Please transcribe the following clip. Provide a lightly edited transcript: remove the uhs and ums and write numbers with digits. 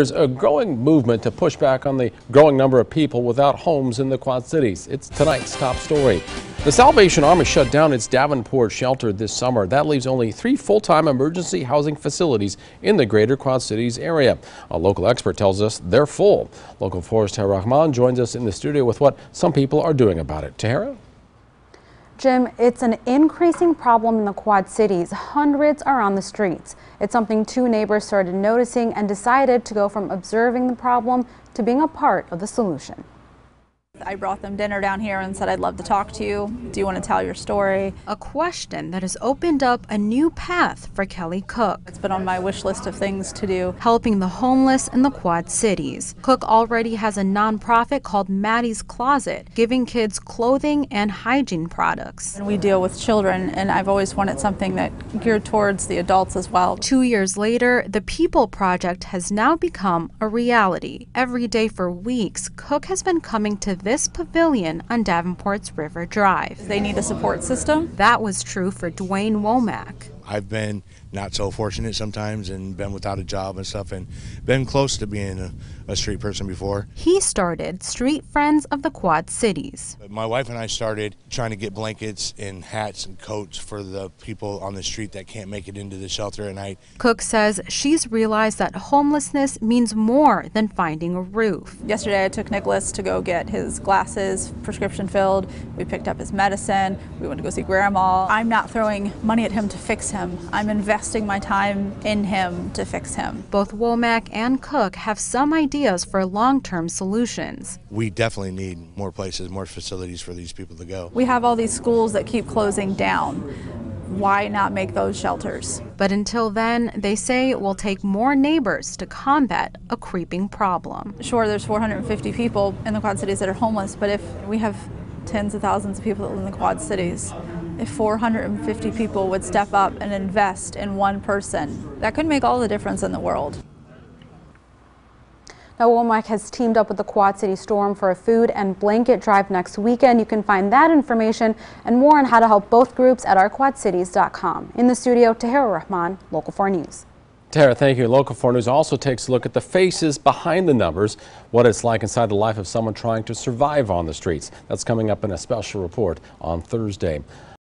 There's a growing movement to push back on the growing number of people without homes in the Quad Cities. It's tonight's top story. The Salvation Army shut down its Davenport shelter this summer. That leaves only 3 full-time emergency housing facilities in the greater Quad Cities area. A local expert tells us they're full. Local 4's Tahira Rahman joins us in the studio with what some people are doing about it. Tahira? Jim, it's an increasing problem in the Quad Cities. Hundreds are on the streets. It's something 2 neighbors started noticing and decided to go from observing the problem to being a part of the solution. I brought them dinner down here and said, I'd love to talk to you. Do you want to tell your story? A question that has opened up a new path for Kelly Cook. It's been on my wish list of things to do. Helping the homeless in the Quad Cities. Cook already has a nonprofit called Maddie's Closet, giving kids clothing and hygiene products. And we deal with children, and I've always wanted something that geared towards the adults as well. 2 years later, the People Project has now become a reality. Every day for weeks, Cook has been coming to this pavilion on Davenport's River Drive. They need a support system. That was true for Dwayne Womack. I've been not so fortunate sometimes and been without a job and stuff and been close to being a street person before. He started Street Friends of the Quad Cities. My wife and I started trying to get blankets and hats and coats for the people on the street that can't make it into the shelter at night. Cook says she's realized that homelessness means more than finding a roof. Yesterday I took Nicholas to go get his glasses prescription filled. We picked up his medicine. We went to go see Grandma. I'm not throwing money at him to fix him. I'm investing my time in him to fix him. Both Womack and Cook have some ideas for long-term solutions. We definitely need more places, more facilities for these people to go. We have all these schools that keep closing down. Why not make those shelters? But until then, they say it will take more neighbors to combat a creeping problem. Sure, there's 450 people in the Quad Cities that are homeless, but if we have tens of thousands of people that live in the Quad Cities, if 450 people would step up and invest in one person, that could make all the difference in the world. Now, Womack has teamed up with the Quad City Storm for a food and blanket drive next weekend. You can find that information and more on how to help both groups at ourquadcities.com. In the studio, Tahira Rahman, Local 4 News. Tahira, thank you. Local 4 News also takes a look at the faces behind the numbers, what it's like inside the life of someone trying to survive on the streets. That's coming up in a special report on Thursday.